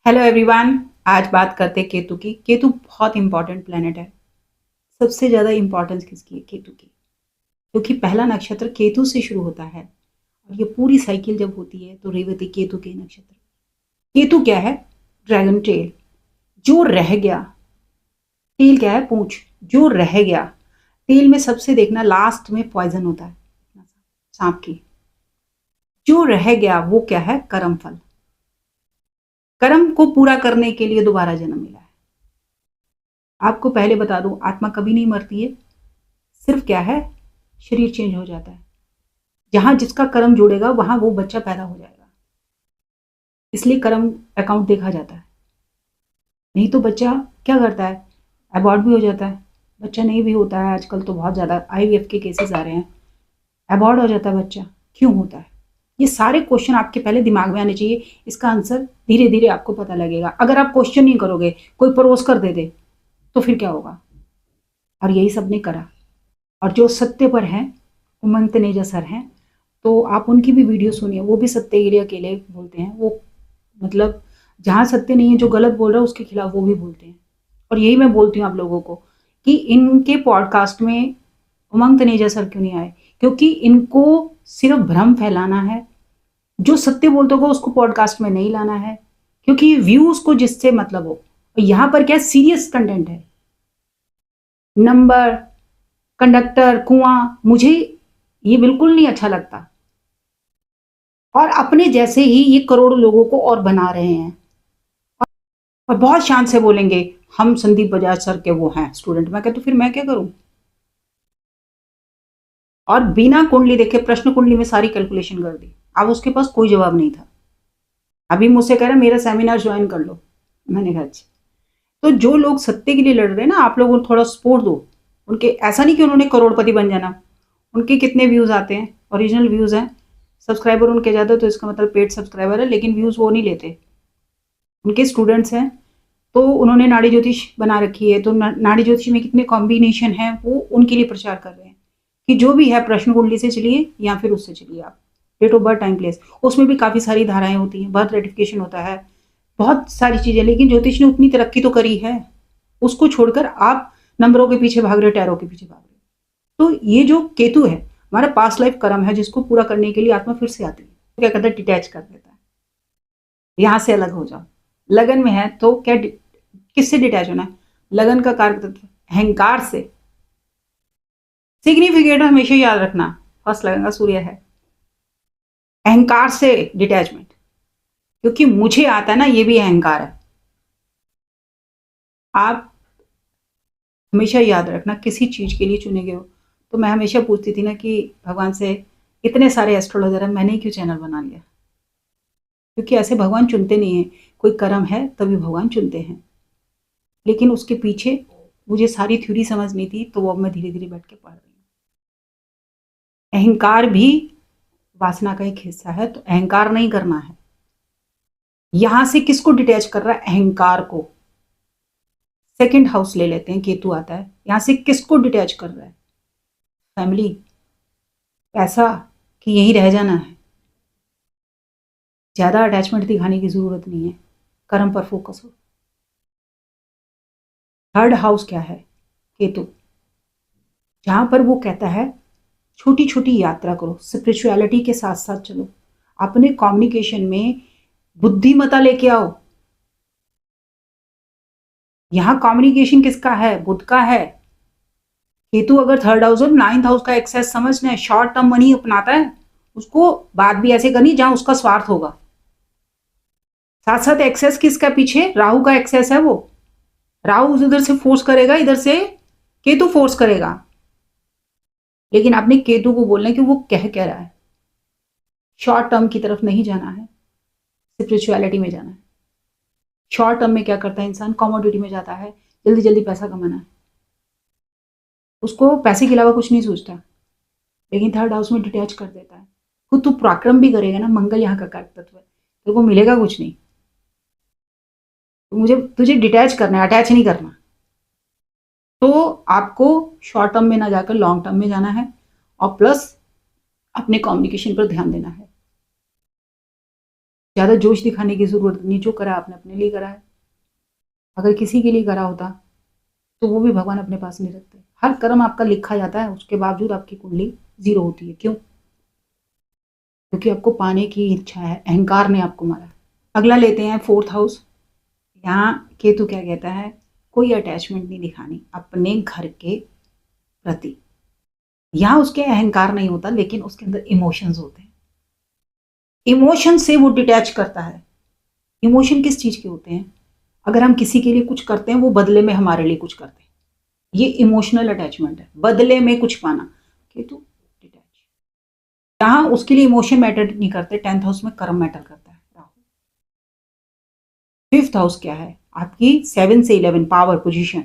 Hello everyone. आज बात करते हैं केतु की। केतु बहुत इंपॉर्टेंट प्लेनेट है। सबसे ज़्यादा इंपॉर्टेंस किसकी है? केतु की। क्योंकि पहला नक्षत्र केतु से शुरू होता है और ये पूरी साइकिल जब होती है तो रेवती केतु के नक्षत्र। केतु क्या है? Dragon tell. जो रह गया। टेल क्या है? पूंछ। जो रह गया। टेल में सबसे देखना लास्ट में पॉइजन होता है सांप की। जो रह गया वो क्या है? कर्म फल। कर्म को पूरा करने के लिए दोबारा जन्म मिला है। आपको पहले बता दूं, आत्मा कभी नहीं मरती है। सिर्फ क्या है? शरीर चेंज हो जाता है। जहां जिसका कर्म जुड़ेगा वहां वो बच्चा पैदा हो जाएगा। इसलिए कर्म अकाउंट देखा जाता है। नहीं तो बच्चा क्या करता है? अबॉर्ट भी हो जाता है। बच्चा नहीं भी होता है। आजकल तो बहुत ज़्यादा आईवीएफ के केसेस आ रहे हैं। अबॉर्ट हो जाता है बच्चा। क्यों होता है? ये सारे क्वेश्चन आपके पहले दिमाग में आने चाहिए। इसका आंसर धीरे धीरे आपको पता लगेगा। अगर आप क्वेश्चन नहीं करोगे, कोई परोस कर दे तो फिर क्या होगा? और यही सब ने करा। और जो सत्य पर हैं, उमंग तनेजा सर हैं, तो आप उनकी भी वीडियो सुनिए। वो भी सत्य के लिए अकेले बोलते हैं। वो मतलब जहाँ सत्य नहीं है, जो गलत बोल रहा है उसके खिलाफ वो भी बोलते हैं। और यही मैं बोलती हूँ आप लोगों को कि इनके पॉडकास्ट में उमंग तनेजा सर क्यों नहीं आए? क्योंकि इनको सिर्फ भ्रम फैलाना है। जो सत्य बोलते हो उसको पॉडकास्ट में नहीं लाना है, क्योंकि व्यूज को जिससे मतलब हो। यहाँ पर क्या सीरियस कंटेंट है। नंबर, कंडक्टर, कुआं, मुझे ये बिल्कुल नहीं अच्छा लगता। और अपने जैसे ही ये करोड़ों लोगों को और बना रहे हैं। और बहुत शान से बोलेंगे हम संदीप बजाज सर के वो हैं स्टूडेंट। मैं कहता तो फिर मैं क्या करूं? और बिना कुंडली देखे प्रश्न कुंडली में सारी कैलकुलेशन कर दी। अब उसके पास कोई जवाब नहीं था। अभी मुझसे कह रहा मेरा सेमिनार ज्वाइन कर लो। मैंने कहा अच्छा। तो जो लोग सत्य के लिए लड़ रहे हैं ना, आप लोग उनको थोड़ा सपोर्ट दो। उनके ऐसा नहीं कि उन्होंने करोड़पति बन जाना। उनके कितने व्यूज आते हैं? ओरिजिनल व्यूज हैं। सब्सक्राइबर उनके ज़्यादा तो इसका मतलब पेड सब्सक्राइबर है, लेकिन व्यूज वो नहीं लेते। उनके स्टूडेंट्स हैं। तो उन्होंने नाड़ी ज्योतिष बना रखी है। तो नाड़ी ज्योतिष में कितने कॉम्बिनेशन हैं वो उनके लिए प्रचार कर रहे हैं कि जो भी है प्रश्न कुंडली से चलिए या फिर उससे चलिए आप। Date of birth, time, place, उसमें भी काफ़ी सारी धाराएं होती हैं। बर्थ रेटिफिकेशन होता है, बहुत सारी चीज़ें। लेकिन ज्योतिष ने उतनी तरक्की तो करी है। उसको छोड़कर आप नंबरों के पीछे भाग रहे, टैरो के पीछे भाग रहे। तो ये जो केतु है हमारा पास्ट लाइफ कर्म है, जिसको पूरा करने के लिए आत्मा फिर से आती है। तो क्या करता है? डिटैच कर देता है। यहाँ से अलग हो जाओ। लगन में है तो क्या किससे डिटैच होना है? लगन का कारक तत्व अहंकार से। सिग्निफिकेटर हमेशा याद रखना, फर्स्ट लगन का सूर्य है। अहंकार से डिटैचमेंट। क्योंकि मुझे आता है ना, ये भी अहंकार है। आप हमेशा याद रखना, किसी चीज के लिए चुने गए हो। तो मैं हमेशा पूछती थी ना कि भगवान से, इतने सारे एस्ट्रोलॉजर है, मैंने क्यों चैनल बना लिया? क्योंकि ऐसे भगवान चुनते नहीं है। कोई कर्म है तभी भगवान चुनते हैं। लेकिन उसके पीछे मुझे सारी थ्योरी समझ नहीं थी, तो वो अब मैं धीरे धीरे बैठ के पढ़ रही हूँ। अहंकार भी वासना का एक हिस्सा है, तो अहंकार नहीं करना है। यहां से किसको डिटैच कर रहा है? अहंकार को। सेकंड हाउस ले लेते हैं, केतु आता है। यहां से किसको डिटैच कर रहा है? फैमिली, पैसा, कि यहीं रह जाना है। ज्यादा अटैचमेंट दिखाने की जरूरत नहीं है। कर्म पर फोकस हो। थर्ड हाउस क्या है? केतु। जहां पर वो कहता है छोटी छोटी यात्रा करो, स्पिरिचुअलिटी के साथ साथ चलो। अपने कम्युनिकेशन में बुद्धिमता लेके आओ। यहां कम्युनिकेशन किसका है? बुध का है। केतु अगर थर्ड हाउस और नाइन्थ हाउस का एक्सेस समझना है, शॉर्ट टर्म मनी अपनाता है, उसको बात भी ऐसे करनी जहां उसका स्वार्थ होगा। साथ साथ एक्सेस किसका पीछे? राहु का एक्सेस है वो। राहु उधर से फोर्स करेगा, इधर से केतु फोर्स करेगा। लेकिन आपने केतु को बोलना है कि वो कह रहा है। शॉर्ट टर्म की तरफ नहीं जाना है, स्पिरिचुअलिटी में जाना है। शॉर्ट टर्म में क्या करता है इंसान? कॉमोडिटी में जाता है, जल्दी जल्दी पैसा कमाना है। उसको पैसे के अलावा कुछ नहीं सोचता। लेकिन थर्ड हाउस में डिटैच कर देता है। खुद तू पराक्रम भी करेगा ना, मंगल यहाँ का कारक तत्व है, तेरे को मिलेगा कुछ नहीं। तो मुझे तुझे डिटैच करना है, अटैच नहीं करना। तो आपको शॉर्ट टर्म में ना जाकर लॉन्ग टर्म में जाना है, और प्लस अपने कम्युनिकेशन पर ध्यान देना है। ज़्यादा जोश दिखाने की ज़रूरत नहीं, जो करा आपने अपने लिए करा है। अगर किसी के लिए करा होता तो वो भी भगवान अपने पास नहीं रखते। हर कर्म आपका लिखा जाता है, उसके बावजूद आपकी कुंडली 0 होती है। क्यों? क्योंकि आपको पाने की इच्छा है, अहंकार ने आपको मारा। अगला लेते हैं 4th हाउस। यहाँ केतु क्या कहता है? कोई अटैचमेंट नहीं दिखानी अपने घर के प्रति। यहाँ उसके अहंकार नहीं होता, लेकिन उसके अंदर इमोशंस होते हैं। इमोशन से वो डिटैच करता है। इमोशन किस चीज़ के होते हैं? अगर हम किसी के लिए कुछ करते हैं, वो बदले में हमारे लिए कुछ करते हैं, ये इमोशनल अटैचमेंट है, बदले में कुछ पाना। केतु डिटैच, यहाँ उसके लिए इमोशन मैटर नहीं करते। 10th हाउस में कर्म मैटर करता है। राहु 5th हाउस क्या है? आपकी 7 से 11 पावर पोजीशन,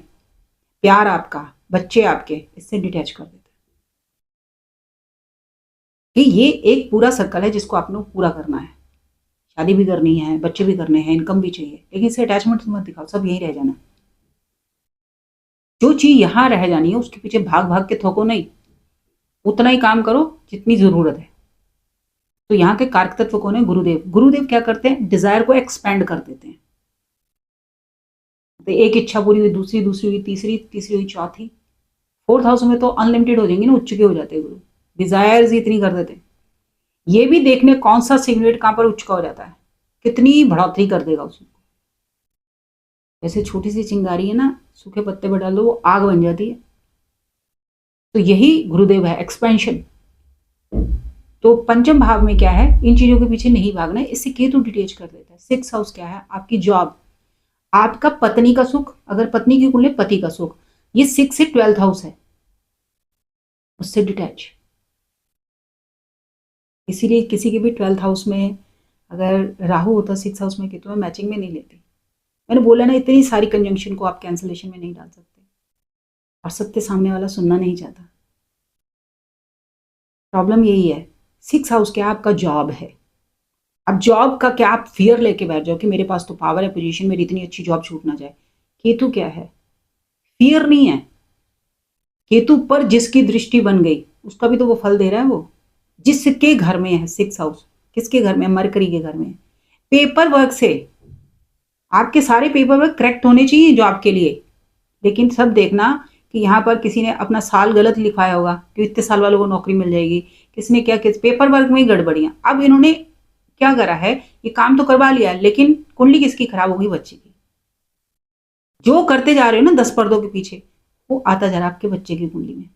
प्यार आपका, बच्चे आपके, इससे डिटैच कर देते हैं कि ये एक पूरा सर्कल है जिसको आपने पूरा करना है। शादी भी करनी है, बच्चे भी करने हैं, इनकम भी चाहिए, लेकिन इससे अटैचमेंट मत दिखाओ, सब यहीं रह जाना। जो चीज यहां रह जानी है उसके पीछे भाग भाग के थोको नहीं, उतना ही काम करो जितनी जरूरत है। तो यहाँ के कारक तत्व कौन है? गुरुदेव। गुरुदेव क्या करते हैं? डिजायर को एक्सपेंड कर देते हैं। तो एक इच्छा पूरी हुई, दूसरी हुई, तीसरी हुई, चौथी। 4th हाउस में तो अनलिमिटेड हो जाएंगे ना, उच्च के हो जाते हैं गुरु। डिजायर्स इतनी कर देते हैं। ये भी देखने कौन सा सिगरेट कहां पर उच्च का हो जाता है, कितनी बढ़ोतरी कर देगा उसको। जैसे छोटी सी चिंगारी है ना, सूखे पत्ते पर डाल दो, वो आग बन जाती है। तो यही गुरुदेव है, एक्सपेंशन। तो पंचम भाव में क्या है? इन चीजों के पीछे नहीं भागना है, इससे केतु डिटेच कर देता है। 6th हाउस क्या है? आपकी जॉब, आपका पत्नी का सुख, अगर पत्नी की कुंडली पति का सुख, ये 6 से 12th हाउस है, उससे डिटैच। इसीलिए किसी के भी 12th हाउस में अगर राहु होता 6th हाउस में केतु में, मैचिंग में नहीं लेती। मैंने बोला ना, इतनी सारी कंजंक्शन को आप कैंसलेशन में नहीं डाल सकते, और सत्य सामने वाला सुनना नहीं चाहता। प्रॉब्लम यही है। 6th हाउस क्या? आपका जॉब है। अब जॉब का क्या आप फियर लेके बैठ जाओ कि मेरे पास तो पावर है, पोजीशन, मेरी इतनी अच्छी जॉब छूट ना जाए। केतु क्या है? फियर नहीं है। केतु पर जिसकी दृष्टि बन गई उसका भी तो वो फल दे रहा है। वो जिसके घर में है 6th हाउस, किसके घर में? मरकरी के घर में। पेपर वर्क से आपके सारे पेपर वर्क करेक्ट होने चाहिए जो आपके लिए, लेकिन सब देखना कि यहाँ पर किसी ने अपना साल गलत लिखवाया होगा कि इतने साल वालों को नौकरी मिल जाएगी, किसने क्या, किस पेपर वर्क में ही गड़बड़ियां। अब इन्होंने क्या करा है? ये काम तो करवा लिया, लेकिन कुंडली किसकी खराब होगी? बच्चे की। जो करते जा रहे हो ना 10 पर्दों के पीछे, वो आता जा रहा है आपके बच्चे की कुंडली में।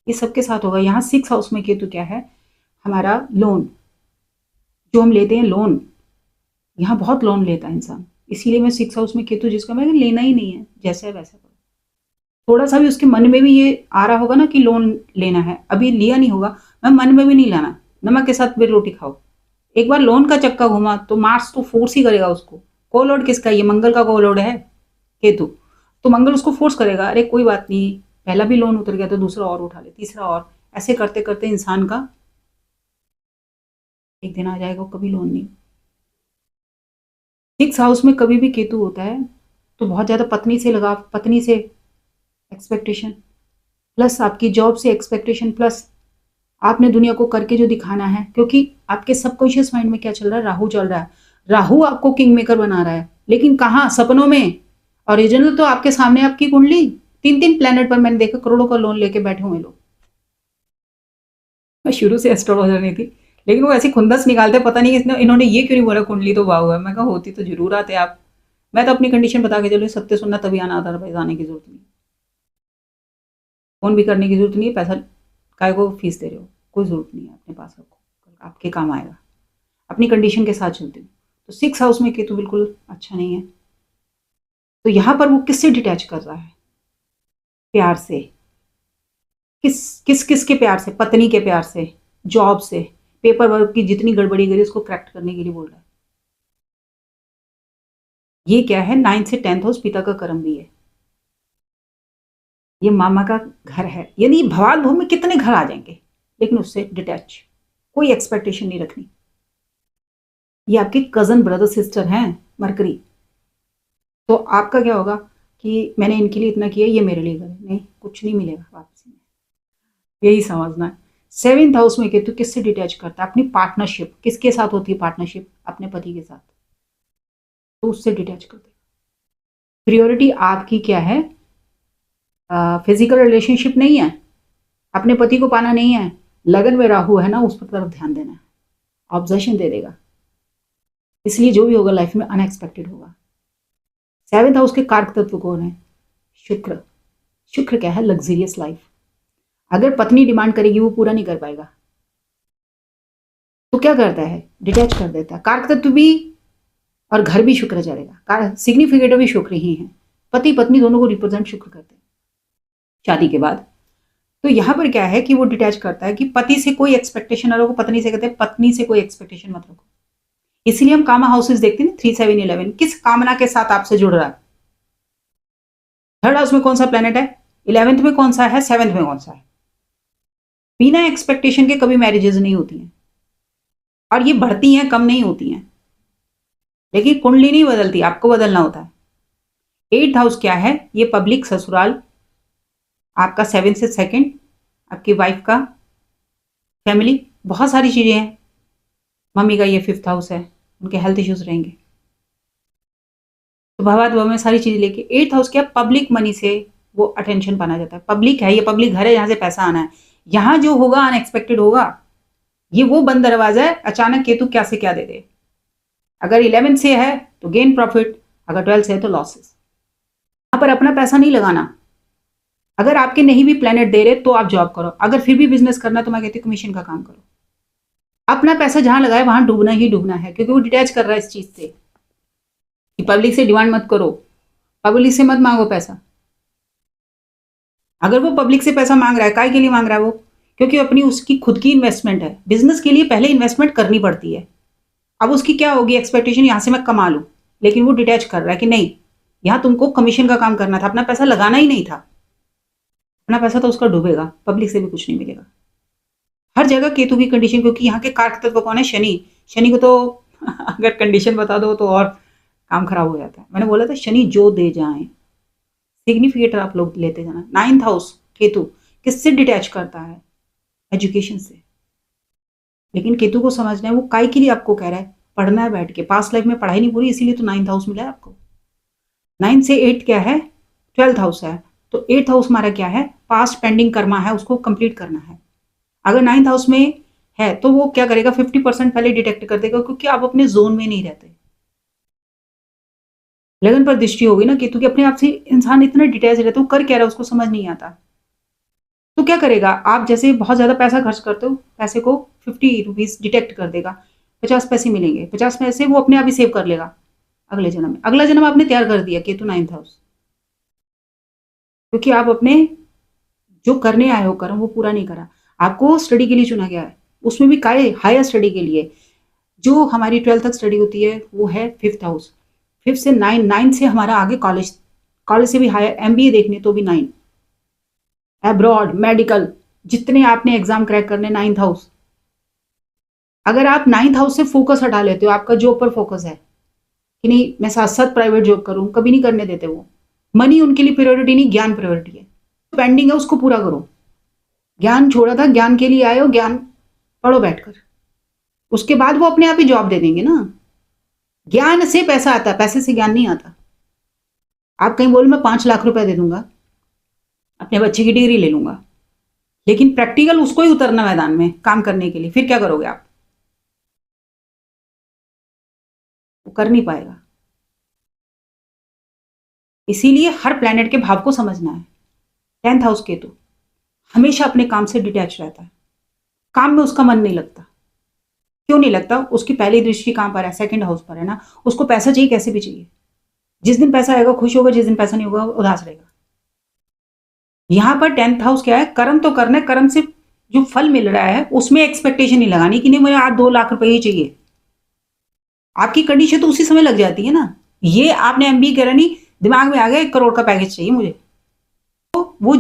ये सबके साथ होगा। यहाँ 6th हाउस में केतु क्या है? हमारा लोन, जो हम लेते हैं लोन, यहाँ बहुत लोन लेता है इंसान। इसीलिए मैं 6th हाउस में केतु, जिसका मैं लेना ही नहीं है, जैसा है वैसा करो। थोड़ा सा भी उसके मन में भी ये आ रहा होगा ना कि लोन लेना है, अभी लिया नहीं होगा, मैं मन में भी नहीं लाना, नमक के साथ फिर रोटी खाओ। एक बार लोन का चक्का घुमा तो मार्स तो फोर्स ही करेगा उसको। कोलॉर्ड किसका? ये मंगल का कोलॉर्ड है, केतु। तो मंगल उसको फोर्स करेगा, अरे कोई बात नहीं, पहला भी लोन उतर गया तो दूसरा और उठा ले, तीसरा और, ऐसे करते करते इंसान का एक दिन आ जाएगा कभी लोन नहीं। 6th हाउस में कभी भी केतु होता है तो बहुत ज्यादा पत्नी से लगाव, पत्नी से एक्सपेक्टेशन, प्लस आपकी जॉब से एक्सपेक्टेशन, प्लस आपने दुनिया को करके जो दिखाना है, क्योंकि आपके सबकॉन्शियस माइंड में क्या चल रहा है? राहु चल रहा है। राहु आपको किंग मेकर बना रहा है, लेकिन कहाँ? सपनों में। ओरिजिनल तो आपके सामने आपकी कुंडली, 3 प्लेनेट पर मैंने देखा करोड़ों का लोन लेके बैठे हुए लोग। मैं शुरू से एस्ट्रोलॉजर नहीं थी, लेकिन वो ऐसी खुंदस निकालते, पता नहीं इसने इन्होंने ये क्यों नहीं बोला कुंडली तो वाह है। मैं कहा होती तो जरूर आते आप। मैं तो अपनी कंडीशन बता के चलो, सत्य सुनना तभी आना, अदरवाइज आने की जरूरत नहीं। फोन भी करने की जरूरत नहीं है, पैसा काय को फीस दे रहे हो, कोई जरूरत नहीं है, अपने पास रखो, आपके काम आएगा। अपनी कंडीशन के साथ चलती हूँ। तो 6th हाउस में केतु बिल्कुल अच्छा नहीं है। तो यहां पर वो किससे डिटैच कर रहा है? प्यार से। किस के प्यार से? पत्नी के प्यार से, जॉब से, पेपर वर्क की जितनी गड़बड़ी करी उसको करेक्ट करने के लिए बोल रहा है। ये क्या है? 9th से 10th हाउस पिता का कर्म भी है, ये मामा का घर है, यानी भवाल भव में कितने घर आ जाएंगे, लेकिन उससे डिटैच, कोई एक्सपेक्टेशन नहीं रखनी। ये आपके कजन ब्रदर सिस्टर हैं मरकरी, तो आपका क्या होगा कि मैंने इनके लिए इतना किया, ये मेरे लिए करें, नहीं, कुछ नहीं मिलेगा वापसी में, यही समझना है। 7th हाउस में केतु किससे डिटैच करता है? अपनी पार्टनरशिप। किसके साथ होती है पार्टनरशिप? अपने पति के साथ, तो उससे डिटैच कर देगा। प्रियोरिटी आपकी क्या है? फिजिकल रिलेशनशिप नहीं है, अपने पति को पाना नहीं है, लगन में राहु है ना, उस पर तरफ ध्यान देना है। ऑब्जेशन दे देगा, इसलिए जो भी होगा लाइफ में अनएक्सपेक्टेड होगा। 7th हाउस के कारक तत्व कौन है? शुक्र। शुक्र क्या है? Luxurious life. अगर पत्नी डिमांड करेगी वो पूरा नहीं कर पाएगा, तो क्या करता है? डिटैच कर देता है। कारक तत्व भी और घर भी शुक्र चलेगा, सिग्निफिकेटर भी शुक्र ही है। पति पत्नी दोनों को रिप्रेजेंट शुक्र करते हैं शादी के बाद। तो यहां पर क्या है कि वो डिटैच करता है कि पति से कोई एक्सपेक्टेशन ना रखो, पत्नी से कहते हैं पत्नी से कोई एक्सपेक्टेशन मत रखो। इसलिए हम कामा हाउसेस देखते हैं 3, 7, 11 किस कामना के साथ आपसे जुड़ रहा है। 3rd हाउस में कौन सा प्लेनेट है? 11th में कौन सा है? 7th में कौन सा है? बिना एक्सपेक्टेशन के कभी मैरिजेस नहीं होती हैं, और ये बढ़ती हैं, कम नहीं होती हैं। लेकिन कुंडली नहीं बदलती, आपको बदलना होता है। 8th हाउस क्या है? ये पब्लिक, ससुराल, आपका 7 से 2nd, आपकी वाइफ का, फैमिली, बहुत सारी चीजें हैं। मम्मी का ये 5th हाउस है, उनके हेल्थ इश्यूज रहेंगे, तो भवाद में सारी चीजें लेके। 8th हाउस क्या? पब्लिक मनी से वो अटेंशन पाना जाता है। पब्लिक है, ये पब्लिक घर है जहां से पैसा आना है। यहां जो होगा अनएक्सपेक्टेड होगा। ये वो बंद दरवाजा है, अचानक केतु क्या से क्या दे दे। अगर 11 से है तो गेन प्रॉफिट, अगर 12 से है तो लॉसेस। यहां पर अपना पैसा नहीं लगाना। अगर आपके नहीं भी प्लेनेट दे रहे तो आप जॉब करो, अगर फिर भी बिजनेस करना तो मैं कहती हूँ कमीशन का काम करो। अपना पैसा जहां लगाए वहां डूबना ही डूबना है, क्योंकि वो डिटैच कर रहा है इस चीज से कि पब्लिक से डिमांड मत करो, पब्लिक से मत मांगो पैसा। अगर वो पब्लिक से पैसा मांग रहा है, काय के लिए मांग रहा है वो? क्योंकि अपनी उसकी खुद की इन्वेस्टमेंट है। बिजनेस के लिए पहले इन्वेस्टमेंट करनी पड़ती है। अब उसकी क्या होगी एक्सपेक्टेशन? यहां से मैं कमा लूं, लेकिन वो डिटैच कर रहा है कि नहीं, यहां तुमको कमीशन का काम करना था, अपना पैसा लगाना ही नहीं था। अपना पैसा तो उसका डूबेगा, पब्लिक से भी कुछ नहीं मिलेगा। हर जगह केतु की कंडीशन, क्योंकि यहाँ के कारक तत्व कौन है? शनि। शनि को तो अगर कंडीशन बता दो तो और काम खराब हो जाता है। मैंने बोला था शनि जो दे जाए, सिग्निफिकेटर आप लोग लेते जाना। 9th हाउस केतु किससे डिटैच करता है? एजुकेशन से। लेकिन केतु को समझना है वो काय के लिए आपको कह रहा है, पढ़ना है बैठ के। पास्ट लाइफ में पढ़ाई नहीं पूरी, इसीलिए तो 9th हाउस मिला है आपको। 9 से 8 क्या है? 12th हाउस है। तो 8th हाउस हमारा क्या है? पास्ट पेंडिंग कर्मा है, उसको कंप्लीट करना है। अगर 9th हाउस में है तो वो क्या करेगा? 50% पहले डिटेक्ट कर देगा, क्योंकि आप अपने जोन में नहीं रहते। लगन पर दृष्टि होगी ना केतु की, अपने आप से इंसान इतना डिटेच रहता है, वो कर क्या रहा है उसको समझ नहीं आता। तो क्या करेगा? आप जैसे बहुत ज्यादा पैसा खर्च करते हो, पैसे को 50 रुपीज डिटेक्ट कर देगा, 50 पैसे मिलेंगे, 50 पैसे वो अपने आप ही सेव कर लेगा अगले जन्म में। अगला जन्म आपने तैयार कर दिया, केतु 9th हाउस। क्योंकि आप अपने जो करने आए हो कर्म वो पूरा नहीं करा। आपको स्टडी के लिए चुना गया है, उसमें भी काय हायर स्टडी के लिए। जो हमारी 12th तक स्टडी होती है वो है 5th हाउस। 5th से 9, 9 से हमारा आगे कॉलेज, कॉलेज से भी हायर MBA देखने तो भी 9, एब्रॉड, मेडिकल, जितने आपने एग्जाम क्रैक करने 9th हाउस। अगर आप 9th हाउस से फोकस हटा लेते हो, आपका जॉब पर फोकस है कि नहीं मैं साथ साथ प्राइवेट जॉब करूं, कभी नहीं करने देते वो। मनी उनके लिए प्रायोरिटी नहीं, ज्ञान प्रायोरिटी है। पेंडिंग है उसको पूरा करो। ज्ञान छोड़ा था, ज्ञान के लिए आए हो, ज्ञान पढ़ो बैठकर। उसके बाद वो अपने आप ही जॉब दे देंगे ना। ज्ञान से पैसा आता है, पैसे से ज्ञान नहीं आता। आप कहीं बोल मैं 5 लाख रुपए दे दूंगा, अपने बच्चे की डिग्री ले लूंगा, लेकिन प्रैक्टिकल उसको ही उतरना मैदान में काम करने के लिए, फिर क्या करोगे आप? वो कर नहीं पाएगा। इसीलिए हर प्लेनेट के भाव को समझना है। 10th हाउस केतु हमेशा अपने काम से डिटैच रहता है, काम में उसका मन नहीं लगता। क्यों नहीं लगता? उसकी पहली दृष्टि कहां पर है? 2nd हाउस पर है ना। उसको पैसा चाहिए, कैसे भी चाहिए। जिस दिन पैसा आएगा खुश होगा, जिस दिन पैसा नहीं होगा उदास रहेगा। यहां पर 10th हाउस क्या है? कर्म तो करना है, कर्म से जो फल मिल रहा है उसमें एक्सपेक्टेशन नहीं लगानी कि नहीं मुझे आज 2 लाख रुपए ही चाहिए। आपकी कंडीशन तो उसी समय लग जाती है ना। ये आपने MBA करा नहीं, दिमाग में आ गया 1 करोड़ का पैकेज चाहिए मुझे, तो वो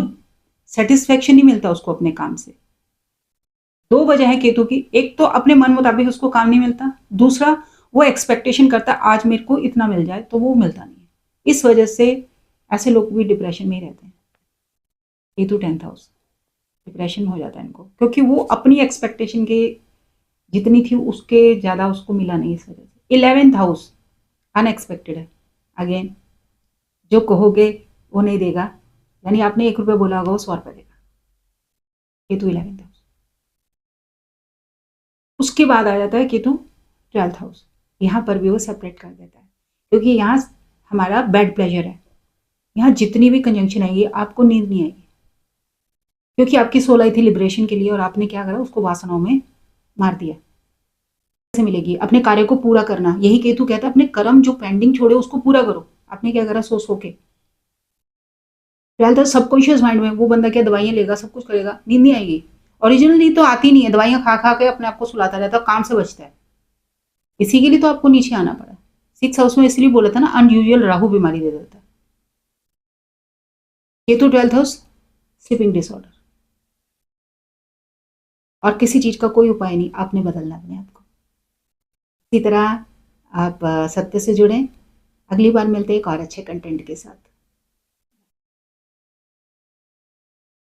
सेटिस्फेक्शन नहीं मिलता उसको अपने काम से। 2 वजह है केतु की। एक तो अपने मन मुताबिक उसको काम नहीं मिलता, दूसरा वो एक्सपेक्टेशन करता आज मेरे को इतना मिल जाए, तो वो मिलता नहीं है। इस वजह से ऐसे लोग भी डिप्रेशन में ही रहते हैं। Ketu 10th house. डिप्रेशन हो जाता है इनको, क्योंकि वो अपनी एक्सपेक्टेशन के जितनी थी उसके ज़्यादा उसको मिला नहीं इस वजह से। 11th हाउस अनएक्सपेक्टेड है। अगेन जो कहोगे वो नहीं देगा, यानी आपने 1 रुपये बोला होगा वो 100 रुपये देगा। Ketu 11th house. उसके बाद आ जाता है केतु 12th हाउस। यहाँ पर भी वो सेपरेट कर देता है, क्योंकि यहाँ हमारा बैड प्लेजर है। यहाँ जितनी भी कंजंक्शन आएगी आपको नींद नहीं आएगी, क्योंकि आपकी सोल आई थी लिबरेशन के लिए और आपने क्या करा, उसको वासनाओं में मार दिया। कैसे मिलेगी? अपने कार्य को पूरा करना। यही केतु कहता है अपने कर्म जो पेंडिंग छोड़े उसको पूरा करो। आपने क्या करा, सो के 12th सबकॉन्शियस माइंड में वो बंदा क्या दवाइयाँ लेगा, सब कुछ करेगा, नींद नहीं आएगी। ओरिजिनली तो आती नहीं है, दवाइयाँ खा खा के अपने आप को सुलाता रहता है, काम से बचता है। इसी के लिए तो आपको नीचे आना पड़ा। 6th हाउस में इसलिए बोला था ना, अनयूजुअल राहु बीमारी दे देता है। Ketu 12th house sleeping disorder, और किसी चीज का कोई उपाय नहीं, आपने बदलना अपने आप को। इसी तरह आप सत्य से जुड़ें। अगली बार मिलते हैं एक और अच्छे कंटेंट के साथ।